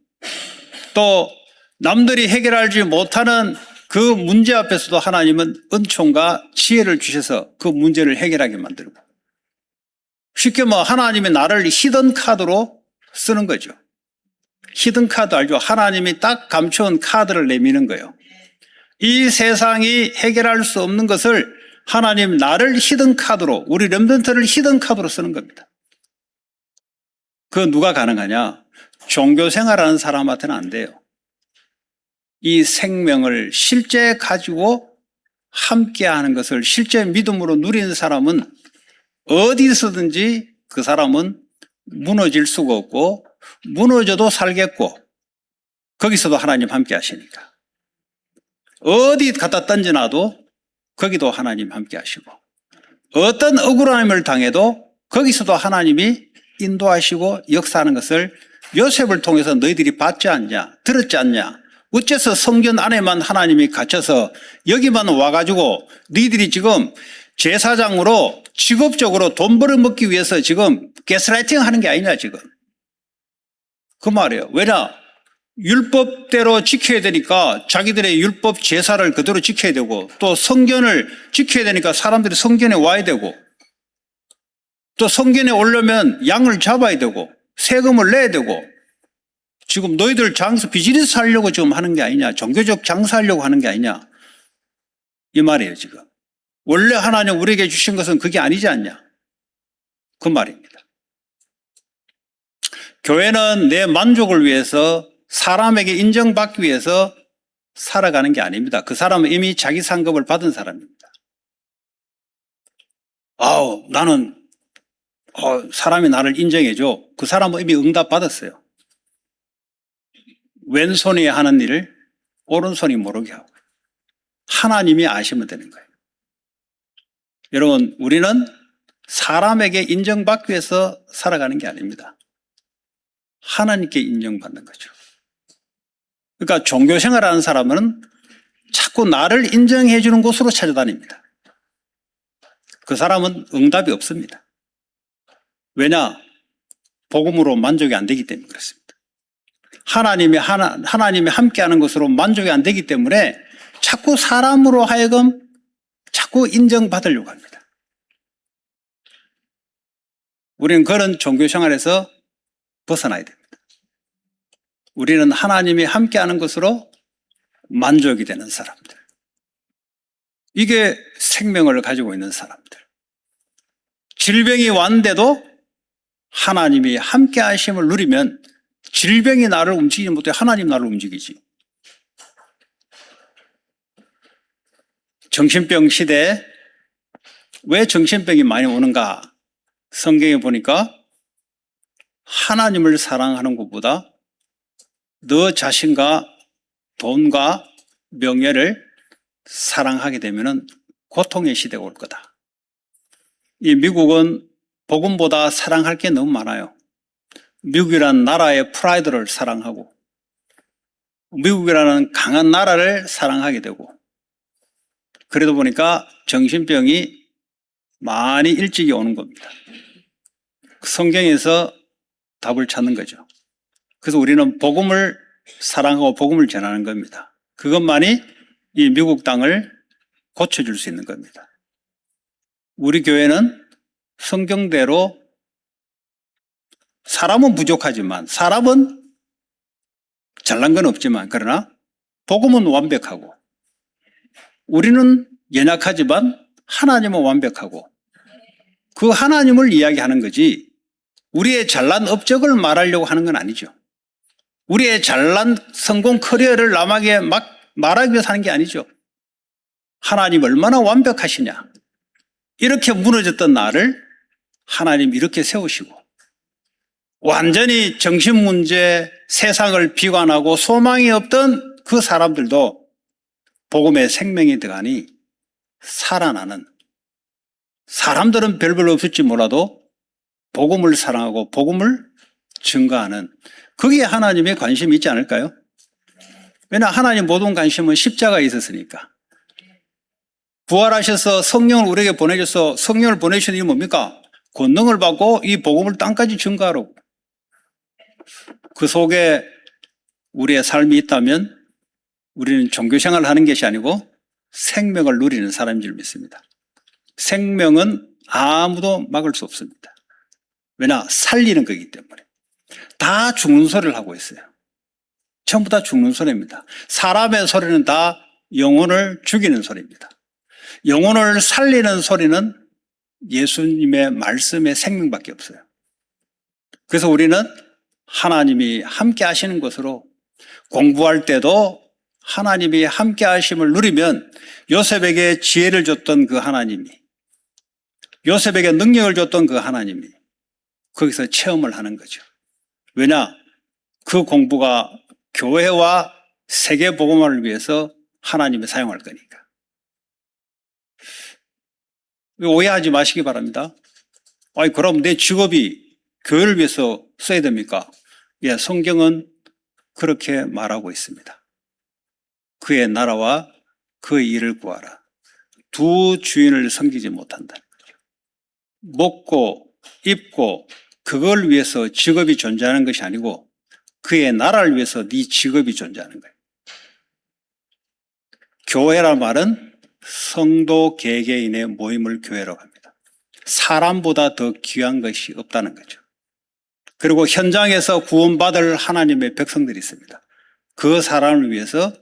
또 남들이 해결하지 못하는 그 문제 앞에서도 하나님은 은총과 지혜를 주셔서 그 문제를 해결하게 만들고 쉽게 하나님이 나를 히든 카드로 쓰는 거죠. 히든 카드 알죠? 하나님이 딱 감춰온 카드를 내미는 거예요. 이 세상이 해결할 수 없는 것을 하나님 나를 히든 카드로, 우리 렘넌트를 히든 카드로 쓰는 겁니다. 그 누가 가능하냐? 종교 생활하는 사람한테는 안 돼요. 이 생명을 실제 가지고 함께 하는 것을 실제 믿음으로 누리는 사람은 어디서든지 그 사람은 무너질 수가 없고 무너져도 살겠고 거기서도 하나님 함께 하시니까 어디 갖다 던져놔도 거기도 하나님 함께 하시고 어떤 억울함을 당해도 거기서도 하나님이 인도하시고 역사하는 것을 요셉을 통해서 너희들이 봤지 않냐, 들었지 않냐, 어째서 성전 안에만 하나님이 갇혀서 여기만 와가지고 너희들이 지금 제사장으로 직업적으로 돈 벌어먹기 위해서 지금 가스라이팅 하는 게 아니냐 지금. 그 말이에요. 왜냐? 율법대로 지켜야 되니까 자기들의 율법 제사를 그대로 지켜야 되고 또 성전을 지켜야 되니까 사람들이 성전에 와야 되고 또 성전에 오려면 양을 잡아야 되고 세금을 내야 되고 지금 너희들 장사 비즈니스 하려고 지금 하는 게 아니냐, 종교적 장사하려고 하는 게 아니냐 이 말이에요 지금. 원래 하나님 우리에게 주신 것은 그게 아니지 않냐 그 말입니다. 교회는 내 만족을 위해서 사람에게 인정받기 위해서 살아가는 게 아닙니다. 그 사람은 이미 자기 상급을 받은 사람입니다. 나는 사람이 나를 인정해줘. 그 사람은 이미 응답 받았어요. 왼손이 하는 일을 오른손이 모르게 하고 하나님이 아시면 되는 거예요. 여러분, 우리는 사람에게 인정받기 위해서 살아가는 게 아닙니다. 하나님께 인정받는 거죠. 그러니까 종교 생활하는 사람은 자꾸 나를 인정해 주는 곳으로 찾아다닙니다. 그 사람은 응답이 없습니다. 왜냐? 복음으로 만족이 안 되기 때문에 그렇습니다. 하나님이 함께하는 것으로 만족이 안 되기 때문에 자꾸 사람으로 하여금 자꾸 인정받으려고 합니다. 우리는 그런 종교 생활에서 벗어나야 됩니다. 우리는 하나님이 함께하는 것으로 만족이 되는 사람들. 이게 생명을 가지고 있는 사람들. 질병이 왔는데도 하나님이 함께 하심을 누리면 질병이 나를 움직이지 못해 하나님 나를 움직이지. 정신병 시대에 왜 정신병이 많이 오는가? 성경에 보니까 하나님을 사랑하는 것보다 너 자신과 돈과 명예를 사랑하게 되면 고통의 시대가 올 거다. 이 미국은 복음보다 사랑할 게 너무 많아요. 미국이라는 나라의 프라이드를 사랑하고 미국이라는 강한 나라를 사랑하게 되고 그러다 보니까 정신병이 많이 일찍이 오는 겁니다. 성경에서 답을 찾는 거죠. 그래서 우리는 복음을 사랑하고 복음을 전하는 겁니다. 그것만이 이 미국 땅을 고쳐줄 수 있는 겁니다. 우리 교회는 성경대로 사람은 부족하지만 사람은 잘난 건 없지만 그러나 복음은 완벽하고 우리는 연약하지만 하나님은 완벽하고 그 하나님을 이야기하는 거지 우리의 잘난 업적을 말하려고 하는 건 아니죠. 우리의 잘난 성공 커리어를 남에게 막 말하기 위해서 하는 게 아니죠. 하나님 얼마나 완벽하시냐. 이렇게 무너졌던 나를 하나님 이렇게 세우시고 완전히 정신문제, 세상을 비관하고 소망이 없던 그 사람들도 복음의 생명이 들어가니 살아나는 사람들은 별별 없을지 몰라도 복음을 사랑하고 복음을 증거하는 거기에 하나님의 관심이 있지 않을까요? 왜냐 하나님 모든 관심은 십자가에 있었으니까. 부활하셔서 성령을 우리에게 보내셔서 성령을 보내신 이유는 뭡니까? 권능을 받고 이 복음을 땅까지 증거하라고. 그 속에 우리의 삶이 있다면 우리는 종교생활을 하는 것이 아니고 생명을 누리는 사람인 줄 믿습니다. 생명은 아무도 막을 수 없습니다. 왜냐? 살리는 거기 때문에. 다 죽는 소리를 하고 있어요. 전부 다 죽는 소리입니다. 사람의 소리는 다 영혼을 죽이는 소리입니다. 영혼을 살리는 소리는 예수님의 말씀의 생명밖에 없어요. 그래서 우리는 하나님이 함께 하시는 것으로 공부할 때도 하나님이 함께 하심을 누리면 요셉에게 지혜를 줬던 그 하나님이 요셉에게 능력을 줬던 그 하나님이 거기서 체험을 하는 거죠. 왜냐? 그 공부가 교회와 세계 복음화를 위해서 하나님이 사용할 거니까. 오해하지 마시기 바랍니다. 아니 그럼 내 직업이 교회를 위해서 써야 됩니까? 예, 성경은 그렇게 말하고 있습니다. 그의 나라와 그의 일을 구하라. 두 주인을 섬기지 못한다는 거죠. 먹고 입고 그걸 위해서 직업이 존재하는 것이 아니고 그의 나라를 위해서 네 직업이 존재하는 거예요. 교회란 말은 성도 개개인의 모임을 교회라고 합니다. 사람보다 더 귀한 것이 없다는 거죠. 그리고 현장에서 구원받을 하나님의 백성들이 있습니다. 그 사람을 위해서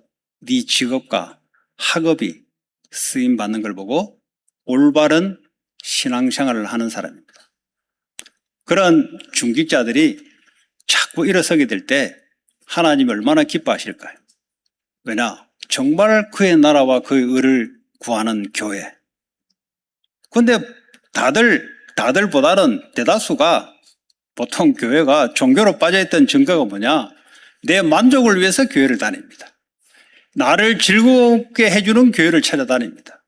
네 직업과 학업이 쓰임받는 걸 보고 올바른 신앙생활을 하는 사람입니다. 그런 중직자들이 자꾸 일어서게 될 때 하나님이 얼마나 기뻐하실까요? 왜냐? 정말 그의 나라와 그의 의를 구하는 교회. 그런데 다들보다는 대다수가 보통 교회가 종교로 빠져있던 증거가 뭐냐? 내 만족을 위해서 교회를 다닙니다. 나를 즐겁게 해주는 교회를 찾아다닙니다.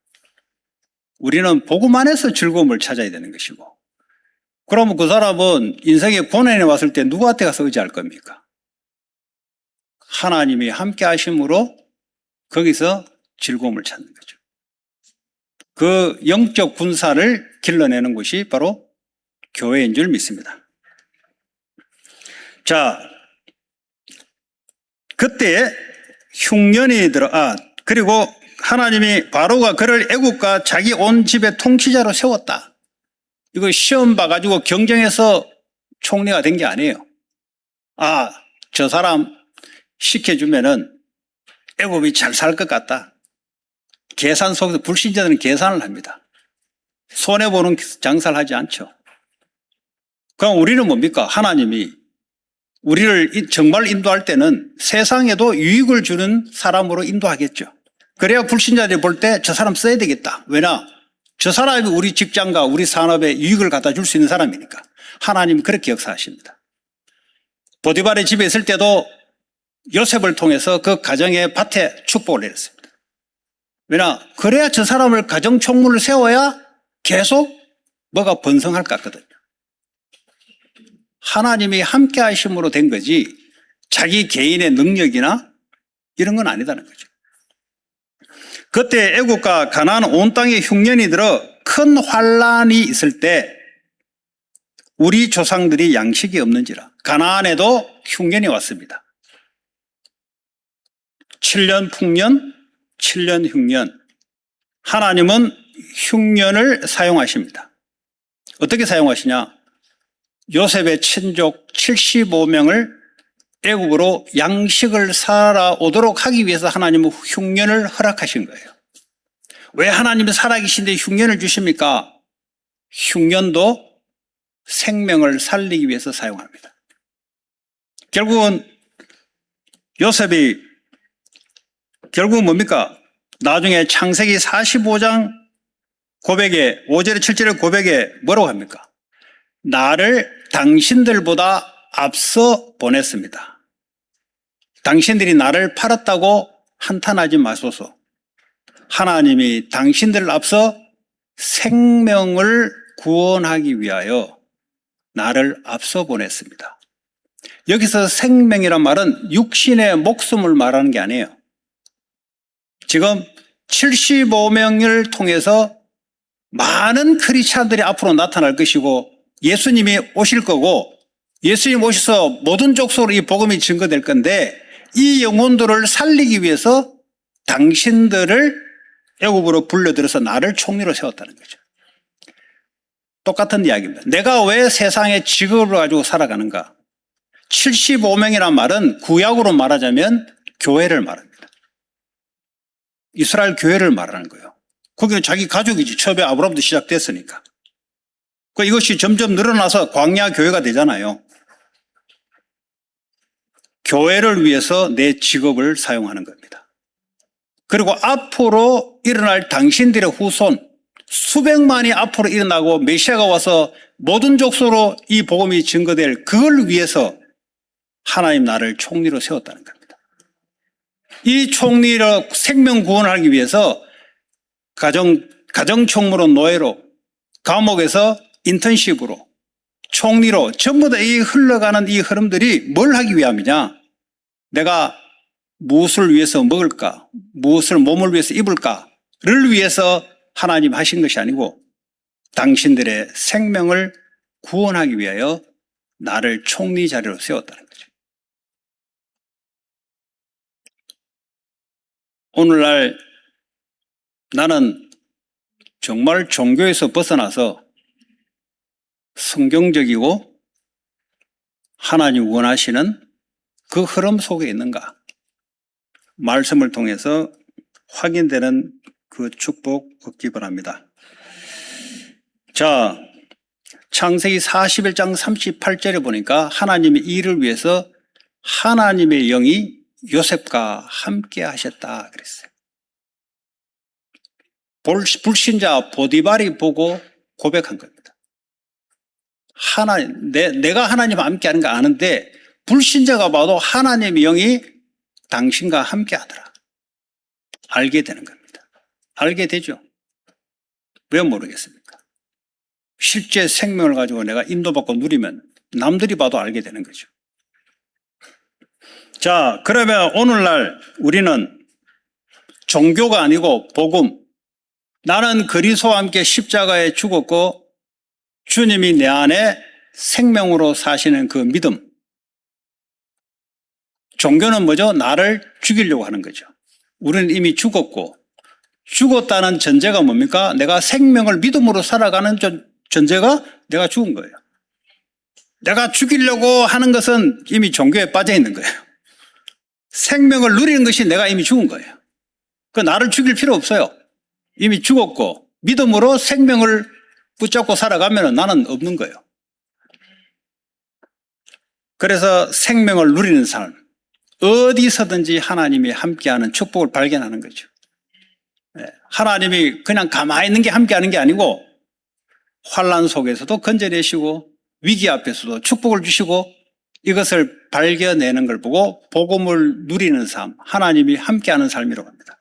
우리는 복음 안에서 즐거움을 찾아야 되는 것이고 그러면 그 사람은 인생의 고난이 왔을 때 누구한테 가서 의지할 겁니까? 하나님이 함께 하심으로 거기서 즐거움을 찾는 거죠. 그 영적 군사를 길러내는 것이 바로 교회인 줄 믿습니다. 자, 그때 흉년이 그리고 하나님이 바로가 그를 애국과 자기 온 집의 통치자로 세웠다. 이거 시험 봐가지고 경쟁해서 총리가 된 게 아니에요. 저 사람 시켜주면은 애굽이 잘 살 것 같다. 계산 속에서 불신자들은 계산을 합니다. 손해보는 장사를 하지 않죠. 그럼 우리는 뭡니까? 하나님이 우리를 정말 인도할 때는 세상에도 유익을 주는 사람으로 인도하겠죠. 그래야 불신자들이 볼 때 저 사람 써야 되겠다. 왜냐? 저 사람이 우리 직장과 우리 산업에 유익을 갖다 줄 수 있는 사람이니까. 하나님이 그렇게 역사하십니다. 보디발의 집에 있을 때도 요셉을 통해서 그 가정의 밭에 축복을 내렸습니다. 왜냐? 그래야 저 사람을 가정 총무를 세워야 계속 뭐가 번성할 것 같거든요. 하나님이 함께 하심으로 된 거지 자기 개인의 능력이나 이런 건 아니다는 거죠. 그때 애국과 가나안 온 땅에 흉년이 들어 큰 환란이 있을 때 우리 조상들이 양식이 없는지라 가나안에도 흉년이 왔습니다. 7년 풍년, 7년 흉년. 하나님은 흉년을 사용하십니다. 어떻게 사용하시냐? 요셉의 친족 75명을 애국으로 양식을 살아오도록 하기 위해서 하나님은 흉년을 허락하신 거예요. 왜 하나님이 살아계신데 흉년을 주십니까? 흉년도 생명을 살리기 위해서 사용합니다. 결국은 요셉이 결국은 뭡니까? 나중에 창세기 45장 고백에 5절에 7절의 고백에 뭐라고 합니까? 나를 당신들보다 앞서 보냈습니다. 당신들이 나를 팔았다고 한탄하지 마소서. 하나님이 당신들을 앞서 생명을 구원하기 위하여 나를 앞서 보냈습니다. 여기서 생명이란 말은 육신의 목숨을 말하는 게 아니에요. 지금 75명을 통해서 많은 크리스찬들이 앞으로 나타날 것이고 예수님이 오실 거고 예수님 오셔서 모든 족속으로 이 복음이 증거될 건데 이 영혼들을 살리기 위해서 당신들을 애굽으로 불러들여서 나를 총리로 세웠다는 거죠. 똑같은 이야기입니다. 내가 왜 세상에 직업을 가지고 살아가는가? 75명이란 말은 구약으로 말하자면 교회를 말합니다. 이스라엘 교회를 말하는 거예요. 거기는 자기 가족이지. 처음에 아브라함도 시작됐으니까. 이것이 점점 늘어나서 광야 교회가 되잖아요. 교회를 위해서 내 직업을 사용하는 겁니다. 그리고 앞으로 일어날 당신들의 후손 수백만이 앞으로 일어나고 메시아가 와서 모든 족속으로 이 복음이 증거될 그걸 위해서 하나님 나를 총리로 세웠다는 겁니다. 이 총리로 생명 구원을 하기 위해서 가정총무로 노예로 감옥에서 인턴십으로 총리로 전부 다 이 흘러가는 이 흐름들이 뭘 하기 위함이냐? 내가 무엇을 위해서 먹을까? 무엇을 몸을 위해서 입을까를 위해서 하나님 하신 것이 아니고 당신들의 생명을 구원하기 위하여 나를 총리 자리로 세웠다는 거죠. 오늘날 나는 정말 종교에서 벗어나서 성경적이고 하나님 원하시는 그 흐름 속에 있는가? 말씀을 통해서 확인되는 그 축복 얻기 바랍니다. 자, 창세기 41장 38절에 보니까 하나님이 이를 위해서 하나님의 영이 요셉과 함께 하셨다 그랬어요. 불신자 보디발이 보고 고백한 겁니다. 내가 하나님과 함께 하는 거 아는데 불신자가 봐도 하나님의 영이 당신과 함께 하더라. 알게 되는 겁니다. 알게 되죠. 왜 모르겠습니까? 실제 생명을 가지고 내가 인도받고 누리면 남들이 봐도 알게 되는 거죠. 자, 그러면 오늘날 우리는 종교가 아니고 복음. 나는 그리스도와 함께 십자가에 죽었고 주님이 내 안에 생명으로 사시는 그 믿음. 종교는 뭐죠? 나를 죽이려고 하는 거죠. 우리는 이미 죽었고 죽었다는 전제가 뭡니까? 내가 생명을 믿음으로 살아가는 전제가 내가 죽은 거예요. 내가 죽이려고 하는 것은 이미 종교에 빠져 있는 거예요. 생명을 누리는 것이 내가 이미 죽은 거예요. 그 나를 죽일 필요 없어요. 이미 죽었고 믿음으로 생명을 붙잡고 살아가면 나는 없는 거예요. 그래서 생명을 누리는 삶, 어디서든지 하나님이 함께하는 축복을 발견하는 거죠. 하나님이 그냥 가만히 있는 게 함께하는 게 아니고 환난 속에서도 건져내시고 위기 앞에서도 축복을 주시고 이것을 발견내는 걸 보고 복음을 누리는 삶, 하나님이 함께하는 삶이라고 합니다.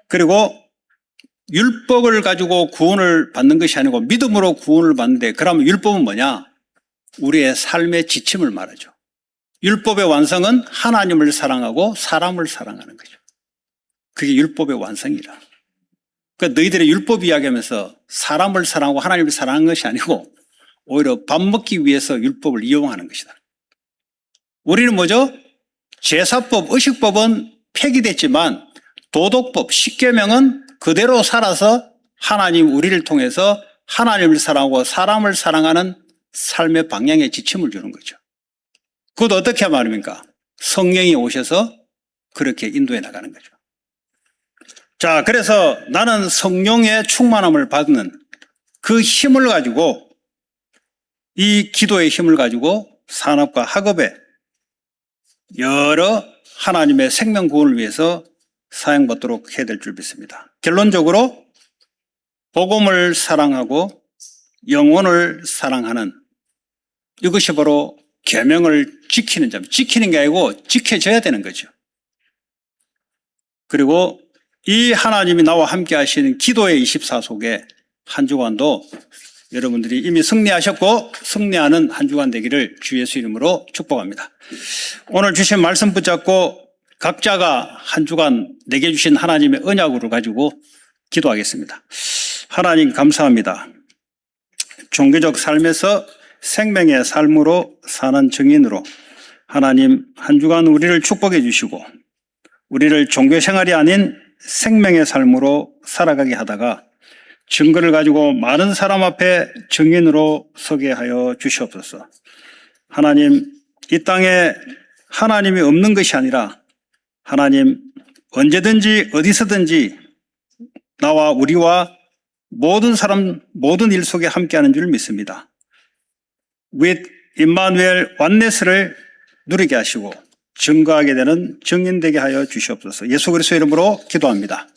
그리고 율법을 가지고 구원을 받는 것이 아니고 믿음으로 구원을 받는데, 그러면 율법은 뭐냐? 우리의 삶의 지침을 말하죠. 율법의 완성은 하나님을 사랑하고 사람을 사랑하는 거죠. 그게 율법의 완성이라. 그러니까 너희들의 율법 이야기하면서 사람을 사랑하고 하나님을 사랑하는 것이 아니고 오히려 밥 먹기 위해서 율법을 이용하는 것이다. 우리는 뭐죠? 제사법, 의식법은 폐기됐지만 도덕법, 십계명은 그대로 살아서 하나님 우리를 통해서 하나님을 사랑하고 사람을 사랑하는 삶의 방향에 지침을 주는 거죠. 그것도 어떻게 말입니까? 성령이 오셔서 그렇게 인도해 나가는 거죠. 자, 그래서 나는 성령의 충만함을 받는 그 힘을 가지고, 이 기도의 힘을 가지고 산업과 학업에 여러 하나님의 생명 구원을 위해서 사용받도록 해야 될 줄 믿습니다. 결론적으로 복음을 사랑하고 영혼을 사랑하는, 이것이 바로 계명을 지키는 점, 지키는 게 아니고 지켜져야 되는 거죠. 그리고 이 하나님이 나와 함께 하시는 기도의 24속에 한 주간도 여러분들이 이미 승리하셨고 승리하는 한 주간 되기를 주 예수 이름으로 축복합니다. 오늘 주신 말씀 붙잡고 각자가 한 주간 내게 주신 하나님의 언약을 가지고 기도하겠습니다. 하나님 감사합니다. 종교적 삶에서 생명의 삶으로 사는 증인으로 하나님 한 주간 우리를 축복해 주시고 우리를 종교 생활이 아닌 생명의 삶으로 살아가게 하다가 증거를 가지고 많은 사람 앞에 증인으로 서게 하여 주시옵소서. 하나님, 이 땅에 하나님이 없는 것이 아니라 하나님 언제든지 어디서든지 나와 우리와 모든 사람, 모든 일 속에 함께하는 줄 믿습니다. with 임마누엘 완네스를 누리게 하시고 증거하게 되는 증인 되게 하여 주시옵소서. 예수 그리스도 이름으로 기도합니다.